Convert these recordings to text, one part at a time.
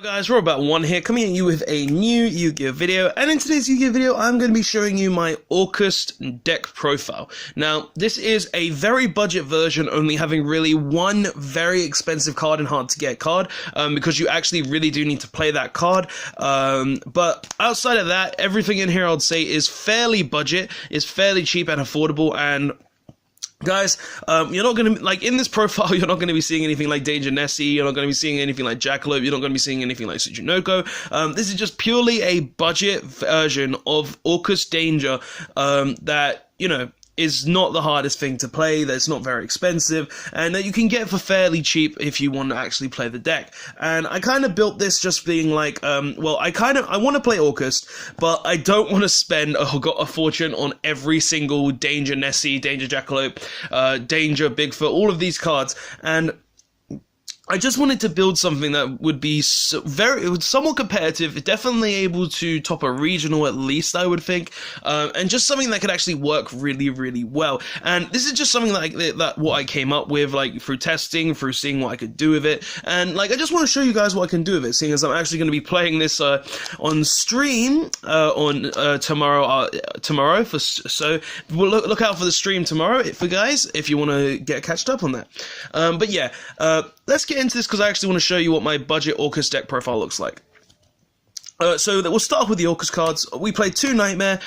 Guys, we're about one here, coming at you with a new Yu-Gi-Oh video, and in today's Yu-Gi-Oh video, I'm going to be showing you my Orcust deck profile. Now, this is a very budget version, only having really one very expensive card and hard to get card, because you actually really do need to play that card, but outside of that, everything in here I'd say is fairly budget, is fairly cheap and affordable, and guys, you're not going to, like, in this profile, you're not going to be seeing anything like Danger Nessie, you're not going to be seeing anything like Jackalope, you're not going to be seeing anything like Tsuchinoko. This is just purely a budget version of Orcust Danger, that, you know, is not the hardest thing to play, that's not very expensive, and that you can get for fairly cheap if you want to actually play the deck. And I kind of built this just being like, well, I want to play Orcust, but I don't want to spend a fortune on every single Danger Nessie, Danger Jackalope, Danger Bigfoot, all of these cards, and I just wanted to build something that would be somewhat competitive, definitely able to top a regional at least, I would think, and just something that could actually work really, really well. And this is just something that what I came up with, like, through testing, through seeing what I could do with it, and, like, I just want to show you guys what I can do with it, seeing as I'm actually going to be playing this on stream on tomorrow, so we'll look out for the stream tomorrow for guys, if you want to get catched up on that. But yeah, let's get into this because I actually want to show you what my budget Orcust deck profile looks like. So we'll start off with the Orcust cards. We play 2 Nightmare.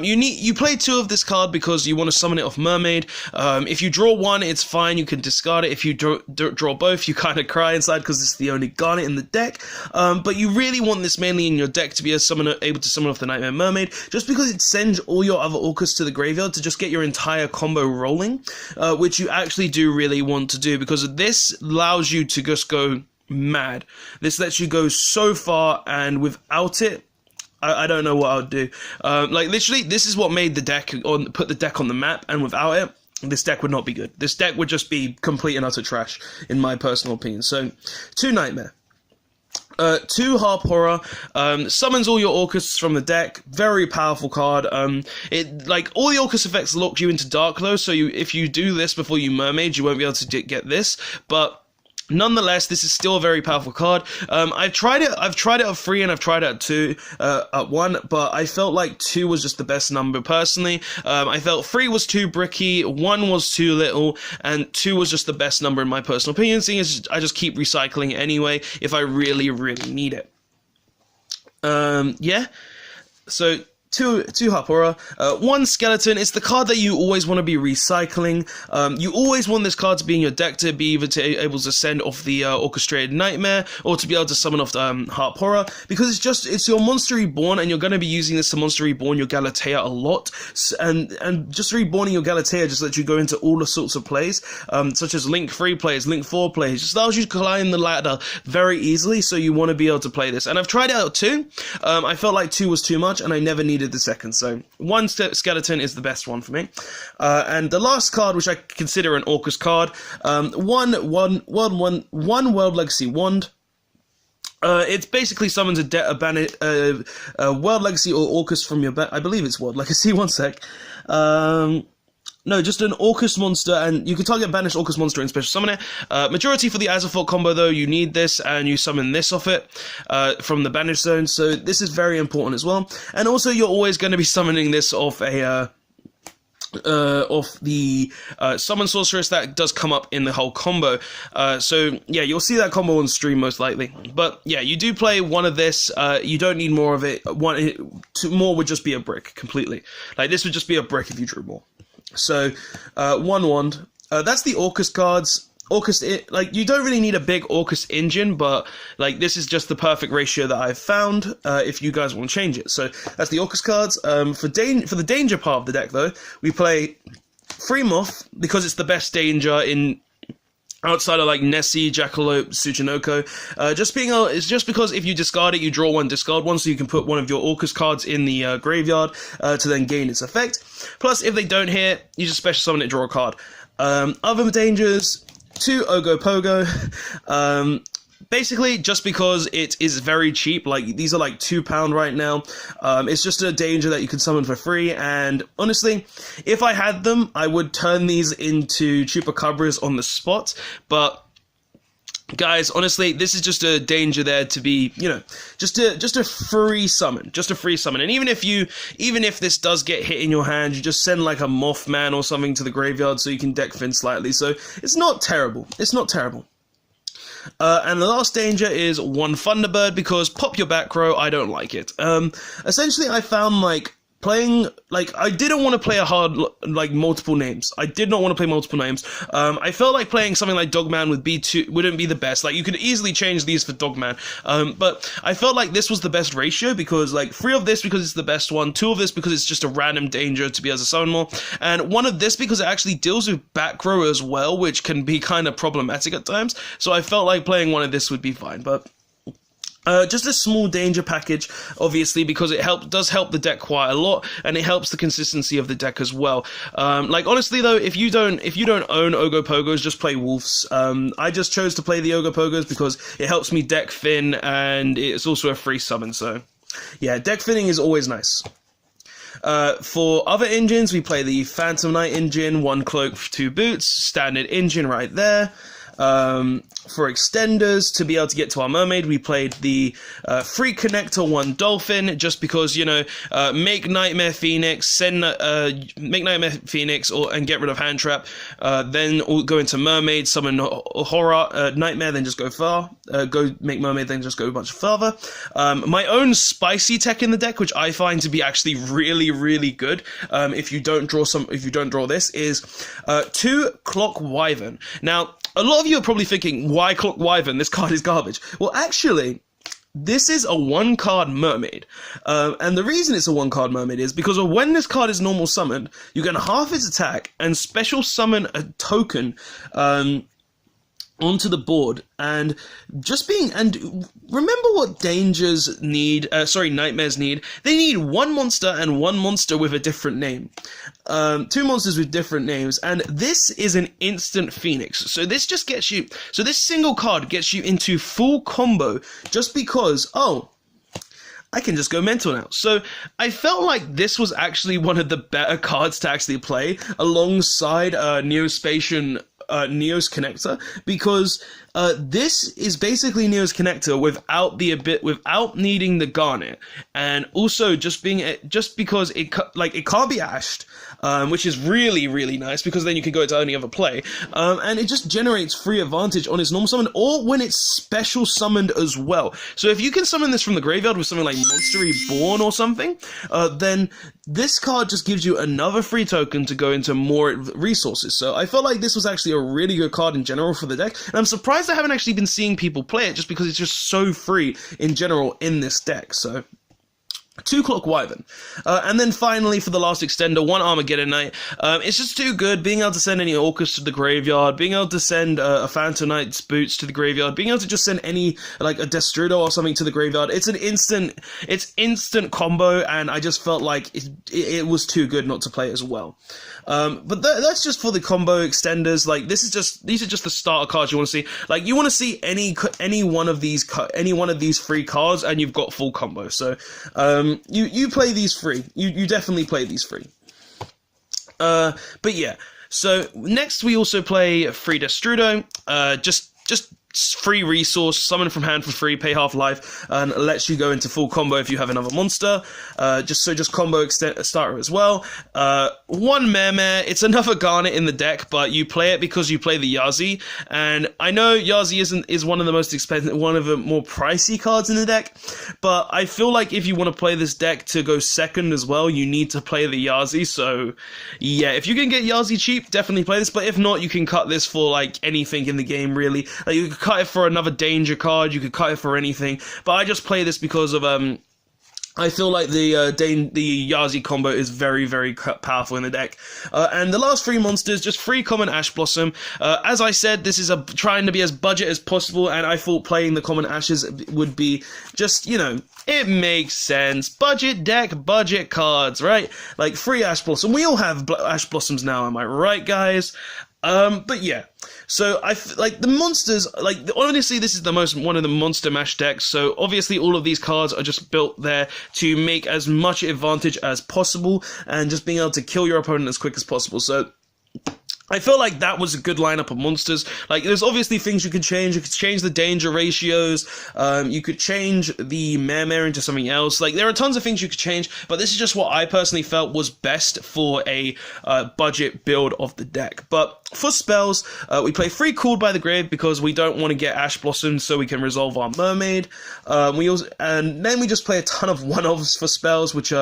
You play 2 of this card because you want to summon it off Mermaid. If you draw 1, it's fine, you can discard it. If you draw both, you kind of cry inside because it's the only Garnet in the deck. But you really want this mainly in your deck to be able to summon off the Nightmare Mermaid, just because it sends all your other Orcust to the graveyard to just get your entire combo rolling, which you actually do really want to do, because this allows you to just go mad. This lets you go so far, and without it, I don't know what I would do. Like, literally, this is what made the deck put the deck on the map, and without it, this deck would not be good. This deck would just be complete and utter trash, in my personal opinion. So, 2 Nightmare. 2 Harp Horror, summons all your Orcusts from the deck, very powerful card. Like, all the Orcust effects lock you into Dark, though, so if you do this before you Mermaid, you won't be able to get this, but nonetheless, this is still a very powerful card. I've tried it at 3 and I've tried it at 2, at 1, but I felt like 2 was just the best number personally. I felt 3 was too bricky, 1 was too little, and 2 was just the best number in my personal opinion, seeing as I just keep recycling it anyway if I really, really need it. Yeah, so 2 Harp Horror, 1 Skeleton. It's the card that you always want to be recycling. You always want this card to be in your deck to be able to send off the Orchestrated Nightmare, or to be able to summon off the Harp Horror, because it's your Monster Reborn, and you're going to be using this to Monster Reborn your Galatea a lot, and just reborning your Galatea just lets you go into all the sorts of plays, such as Link 3 plays, Link 4 plays, just allows you to climb the ladder very easily, so you want to be able to play this. And I've tried it out too. I felt like 2 was too much, and I never needed the second, so 1 Skeleton is the best one for me. And the last card, which I consider an Orcust card, 1 World Legacy Wand. It basically summons a World Legacy or Orcust from your I believe it's World Legacy, one sec. No, just an Orcust monster, and you can target banished Orcust monster and special summon it. Majority for the Azathoth combo, though, you need this, and you summon this off it from the banished zone, so this is very important as well. And also, you're always going to be summoning this off a off the Summon Sorceress that does come up in the whole combo. So yeah, you'll see that combo on stream most likely. But yeah, you do play 1 of this. You don't need more of it. 2 more would just be a brick completely. Like, this would just be a brick if you drew more. So 1 Wand. That's the Orcust cards. Orcust, like, you don't really need a big Orcust engine, but, like, this is just the perfect ratio that I've found, if you guys want to change it. So, that's the Orcust cards. For the Danger part of the deck, though, we play 3 Moth, because it's the best Danger in outside of, like, Nessie, Jackalope, Tsuchinoko. It's just because if you discard it, you draw 1, discard 1, so you can put 1 of your Orcust cards in the graveyard to then gain its effect. Plus, if they don't hit, you just special summon it, draw a card. Other dangers, 2 Ogopogo. Basically, just because it is very cheap, like, these are like £2 right now, it's just a danger that you can summon for free, and honestly, if I had them, I would turn these into Chupacabras on the spot, but Guys, honestly, this is just a danger there to be, you know, just a free summon, and even if this does get hit in your hand, you just send like a Mothman or something to the graveyard so you can deck Fin slightly. So it's not terrible. And the last danger is one Thunderbird, because pop your back row, I don't like it. Essentially, I found like playing, like, I didn't want to play a hard, like, multiple names. I did not want to play multiple names. I felt like playing something like Dogman with B2 wouldn't be the best. Like, you could easily change these for Dogman. But I felt like this was the best ratio, because, like, 3 of this because it's the best one, 2 of this because it's just a random danger to be able to summon more, and 1 of this because it actually deals with back row as well, which can be kind of problematic at times. So I felt like playing 1 of this would be fine, but just a small danger package, obviously, because it does help the deck quite a lot, and it helps the consistency of the deck as well. Like, honestly though, if you don't own Ogopogos, just play Wolves. I just chose to play the Ogopogos because it helps me deck Finn, and it's also a free summon, so yeah, deck Finning is always nice. For other engines, we play the Phantom Knight engine, 1 cloak, 2 boots, standard engine right there. For extenders, to be able to get to our mermaid, we played the free connector 1 dolphin, just because, you know, make Nightmare Phoenix, make Nightmare Phoenix and get rid of hand trap, then go into mermaid, summon horror, nightmare, then just go far, go make mermaid, then just go much farther. My own spicy tech in the deck, which I find to be actually really, really good, if you don't draw this, is 2 Clock Wyvern. Now, a lot of you are probably thinking, why Clock Wyvern? This card is garbage. Well, actually, this is a 1-card mermaid. And the reason it's a 1-card mermaid is because when this card is normal summoned, you get half its attack and special summon a token onto the board, and remember what nightmares need. They need 1 monster and 1 monster with a different name. 2 monsters with different names, and this is an instant Phoenix. So this just gets you, so this single card gets you into full combo just because, oh, I can just go mental now. So I felt like this was actually one of the better cards to actually play alongside Neospatian Neo's Connector, because this is basically Neo's Connector without needing the Garnet, and also just because it can't be ashed, which is really, really nice, because then you can go to any other play, and it just generates free advantage on its normal summon or when it's special summoned as well. So if you can summon this from the graveyard with something like Monster Reborn or something, then this card just gives you another free token to go into more resources. So I felt like this was actually a really good card in general for the deck, and I'm surprised I haven't actually been seeing people play it, just because it's just so free in general in this deck. So 2 Clock Wyvern. And then finally, for the last extender, 1 Armageddon Knight. It's just too good, being able to send any Orcust to the graveyard, being able to send a Phantom Knight's boots to the graveyard, being able to just send any, like, a Destrudo or something to the graveyard. It's instant combo, and I just felt like it was too good not to play as well. But that's just for the combo extenders. Like, these are just the starter cards you want to see. Like, you want to see any one of these free cards, and you've got full combo. So, you play these free. You definitely play these free. But yeah. So next we also play free Destrudo. Just free resource, summon from hand for free, pay half life, and lets you go into full combo if you have another monster. Just combo starter as well. 1 Mare. It's another Garnet in the deck, but you play it because you play the Yazi, and I know Yazi is one of the most expensive, one of the more pricey cards in the deck, but I feel like if you want to play this deck to go second as well, you need to play the Yazi. So yeah, if you can get Yazi cheap, definitely play this, but if not, you can cut this for like anything in the game, really. Like, you could cut it for another danger card, you could cut it for anything, but I just play this because of I feel like the Yazi combo is very, very powerful in the deck. And the last 3 monsters, just free common Ash Blossom. As I said, this is trying to be as budget as possible, and I thought playing the common Ashes would be just, you know, it makes sense. Budget deck, budget cards, right? Like, free Ash Blossom. We all have Ash Blossoms now, am I right, guys? But yeah, so like the monsters, like, honestly, this is one of the monster mash decks, so obviously all of these cards are just built there to make as much advantage as possible, and just being able to kill your opponent as quick as possible. So I feel like that was a good lineup of monsters. Like, there's obviously things you could change. You could change the danger ratios. You could change the Mare into something else. Like, there are tons of things you could change, but this is just what I personally felt was best for a budget build of the deck. But for spells, we play 3 Called by the Grave because we don't want to get Ash Blossom so we can resolve our Mermaid. And then we just play a ton of one-offs for spells, which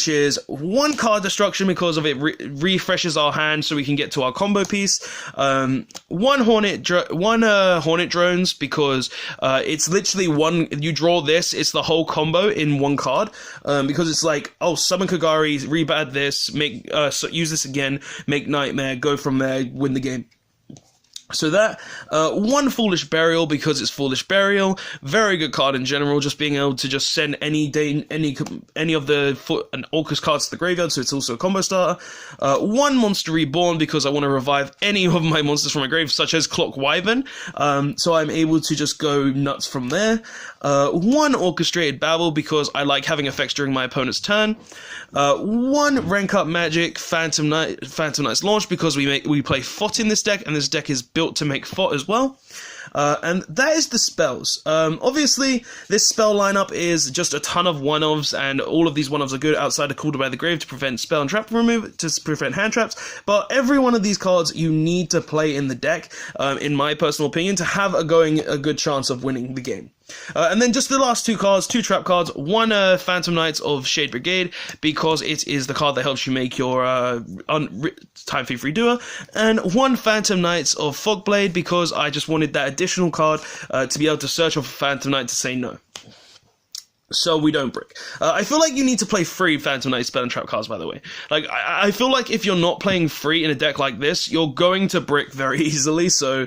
is 1 card destruction because of it refreshes our hand so we can get to our combo piece. 1 Hornet Drones because it's literally one. You draw this, it's the whole combo in 1 card. Because it's like, oh, summon Kagari, rebad this, use this again, make Nightmare, go from there, win the game. So that, 1 Foolish Burial because it's Foolish Burial, very good card in general, just being able to just send any of the Orcust cards to the graveyard, so it's also a combo starter. 1 Monster Reborn because I want to revive any of my monsters from my grave, such as Clock Wyvern, so I'm able to just go nuts from there. 1 Orchestrated Babble because I like having effects during my opponent's turn. 1 Rank Up Magic Phantom Knight's Launch because we play Fot in this deck, and this deck is built to make Fot as well. And that is the spells. Obviously, this spell lineup is just a ton of one-offs, and all of these one-offs are good outside of Called by the Grave to prevent spell and trap removal, to prevent hand traps, but every one of these cards you need to play in the deck, in my personal opinion, to have a good chance of winning the game. And then just the last 2 cards, 2 trap cards, 1 Phantom Knights of Shade Brigade, because it is the card that helps you make your Time Thief Redoer, and 1 Phantom Knights of Fogblade, because I just wanted that additional card to be able to search off a Phantom Knight to say no. So we don't brick. I feel like you need to play 3 Phantom Knight spell and trap cards, by the way. Like, I feel like if you're not playing 3 in a deck like this, you're going to brick very easily, so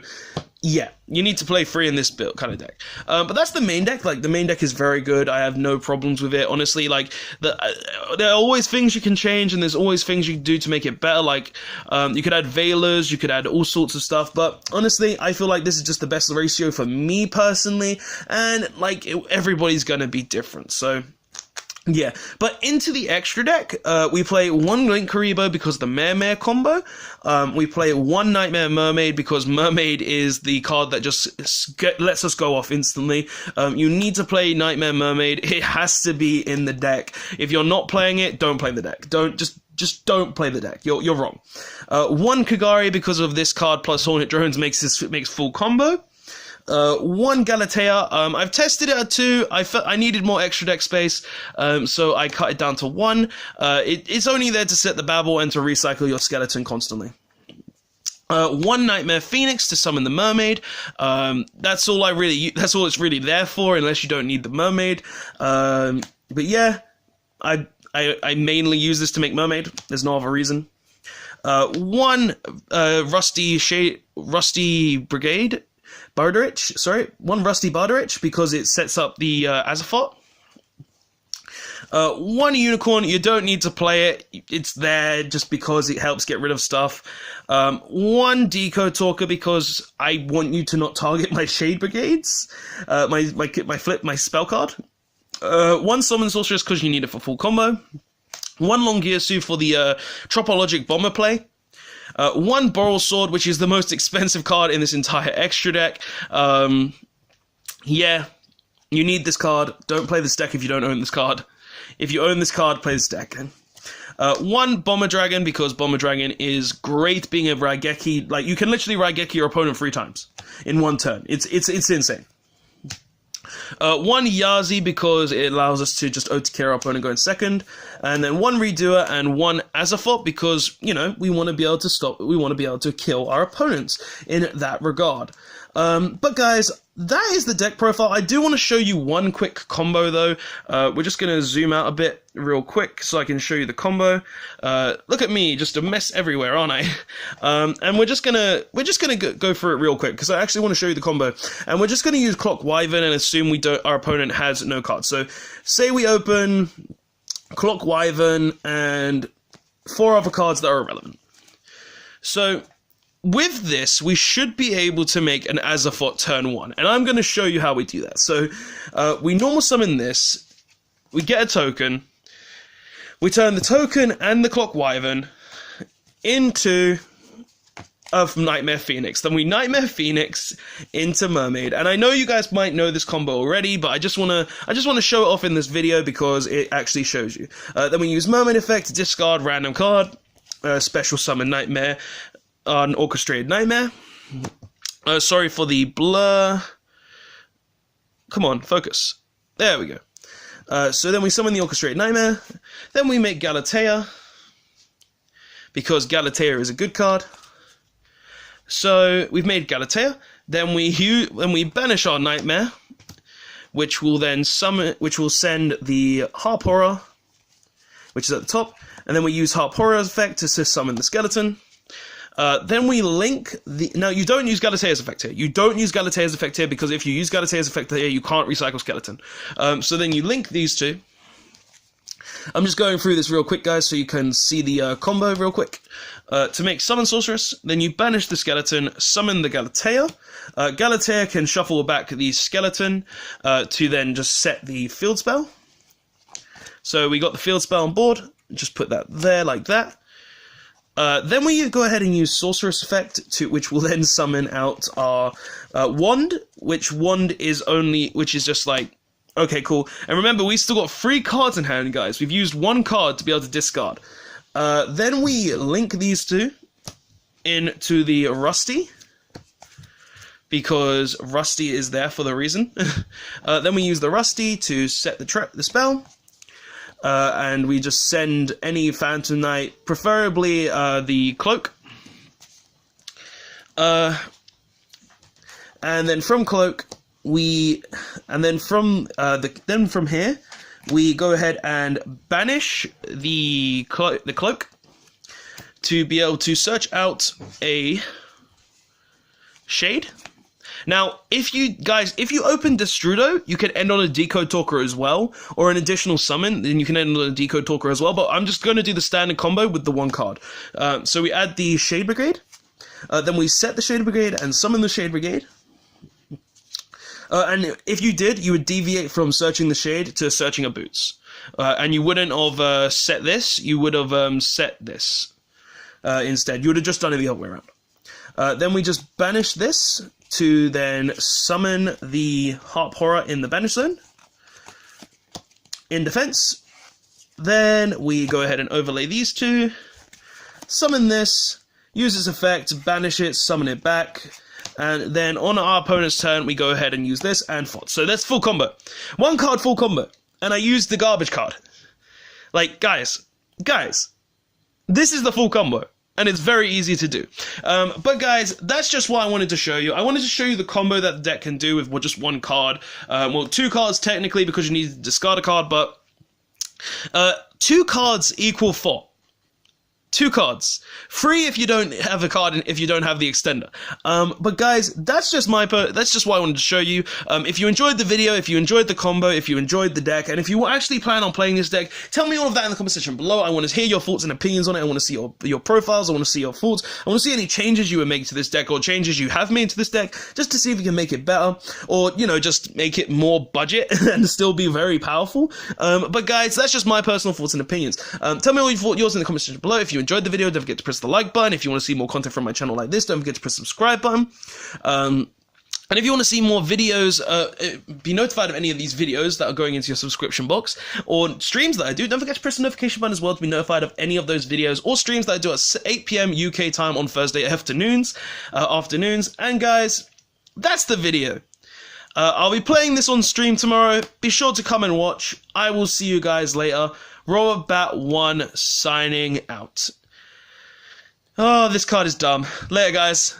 yeah, you need to play 3 in this build kind of deck. But that's the main deck. Like, the main deck is very good. I have no problems with it. Honestly, like, there are always things you can change, and there's always things you can do to make it better. Like, you could add Veilers, you could add all sorts of stuff. But honestly, I feel like this is just the best ratio for me personally. And, like, everybody's going to be different. So yeah, but into the extra deck, we play 1 Link Karibo because of the Mare combo. We play 1 Nightmare Mermaid because Mermaid is the card that just lets us go off instantly. You need to play Nightmare Mermaid. It has to be in the deck. If you're not playing it, don't play the deck. Just don't play the deck. You're wrong. 1 Kagari because of this card plus Hornet Drones makes full combo. 1 Galatea, I've tested it at 2, I needed more extra deck space, so I cut it down to 1, it's only there to set the Babble and to recycle your skeleton constantly. 1 Nightmare Phoenix to summon the Mermaid, that's all it's really there for, unless you don't need the Mermaid, but yeah, I mainly use this to make Mermaid, there's no other reason. 1 Rusty Brigade, Bardarich, sorry, 1 Rusty Bardarich because it sets up the Azafot. 1 Unicorn, you don't need to play it, it's there just because it helps get rid of stuff. 1 Deco Talker because I want you to not target my Shade Brigades, my spell card. 1 Summon Sorceress because you need it for full combo. 1 Longirsu for the Tropologic Bomber play. 1 Boral Sword, which is the most expensive card in this entire extra deck. Yeah, you need this card. Don't play this deck if you don't own this card. If you own this card, play this deck. 1 Bomber Dragon, because Bomber Dragon is great being a Raigeki. Like, you can literally Raigeki your opponent 3 times in 1 turn. It's insane. 1 Yazi because it allows us to just OTK our opponent going second, and then 1 Redoer and 1 Azafot because, you know, we want to be able to kill our opponents in that regard. But guys, that is the deck profile. I do want to show you one quick combo though. We're just going to zoom out a bit real quick so I can show you the combo. Look at me, just a mess everywhere, aren't I? And we're just gonna go through it real quick because I actually want to show you the combo. And we're just gonna use Clock Wyvern and assume our opponent has no cards. So say we open Clock Wyvern and 4 other cards that are irrelevant. So with this, we should be able to make an Azafot turn 1, and I'm going to show you how we do that. So, we normal summon this, we get a token, we turn the token and the Clock Wyvern into of Nightmare Phoenix. Then we Nightmare Phoenix into Mermaid. And I know you guys might know this combo already, but I just wanna show it off in this video because it actually shows you. Then we use Mermaid effect to discard random card, special summon Nightmare, an orchestrated Nightmare. Sorry for the blur. Come on, focus. There we go. So then we summon the orchestrated Nightmare. Then we make Galatea, because Galatea is a good card. So we've made Galatea. Then we banish our Nightmare, which will then send the Harp Horror, which is at the top, and then we use Harp Horror's effect to summon the skeleton. Then we link the... Now, you don't use Galatea's effect here. You don't use Galatea's effect here, because if you use Galatea's effect here, you can't recycle skeleton. So then you link these two. I'm just going through this real quick, guys, so you can see the combo real quick. To make Summon Sorceress, then you banish the skeleton, summon the Galatea. Galatea can shuffle back the skeleton to then just set the field spell. So we got the field spell on board. Just put that there like that. Then we go ahead and use Sorceress effect, which will then summon out our wand, which is just like, okay, cool. And remember, we still got 3 cards in hand, guys. We've used 1 card to be able to discard. Then we link these two into the Rusty, because Rusty is there for the reason. Then we use the Rusty to set the spell. And we just send any Phantom Knight, preferably the Cloak. And then from Cloak, from here, we go ahead and banish the Cloak to be able to search out a Shade. Now, if you open Destrudo, you can end on a Decode Talker as well, or an additional summon, then you can end on a Decode Talker as well, but I'm just going to do the standard combo with the 1 card. So we add the Shade Brigade, then we set the Shade Brigade and summon the Shade Brigade. And if you did, you would deviate from searching the Shade to searching a Boots. And you wouldn't have set this, you would have set this instead. You would have just done it the other way around. Then we just banish this to then summon the Harp Horror in the banish zone. In defense, then we go ahead and overlay these two, summon this, use its effect, banish it, summon it back, and then on our opponent's turn, we go ahead and use this and FOT. So that's full combo. 1 card, full combo. And I used the garbage card. Like, guys, this is the full combo. And it's very easy to do. But guys, that's just what I wanted to show you. I wanted to show you the combo that the deck can do with just 1 card. Well, 2 cards technically, because you need to discard a card, but 2 cards equal 4. 2 cards. 3 if you don't have a card and if you don't have the extender. But guys, that's just what I wanted to show you. If you enjoyed the video, if you enjoyed the combo, if you enjoyed the deck, and if you actually plan on playing this deck, tell me all of that in the comment section below. I want to hear your thoughts and opinions on it. I want to see your profiles. I want to see your thoughts. I want to see any changes you would make to this deck, or changes you have made to this deck, just to see if you can make it better, or, you know, just make it more budget and still be very powerful. But guys, that's just my personal thoughts and opinions. Tell me all yours in the comment section below. If you enjoyed the video, don't forget to press the like button. If you want to see more content from my channel like this, don't forget to press the subscribe button. And if you want to see more videos, be notified of any of these videos that are going into your subscription box, or streams that I do, don't forget to press the notification button as well to be notified of any of those videos or streams that I do at 8 PM UK time on Thursday afternoons. And guys, that's the video. I'll be playing this on stream tomorrow. Be sure to come and watch. I will see you guys later. Robert1 signing out. Oh, this card is dumb. Later, guys.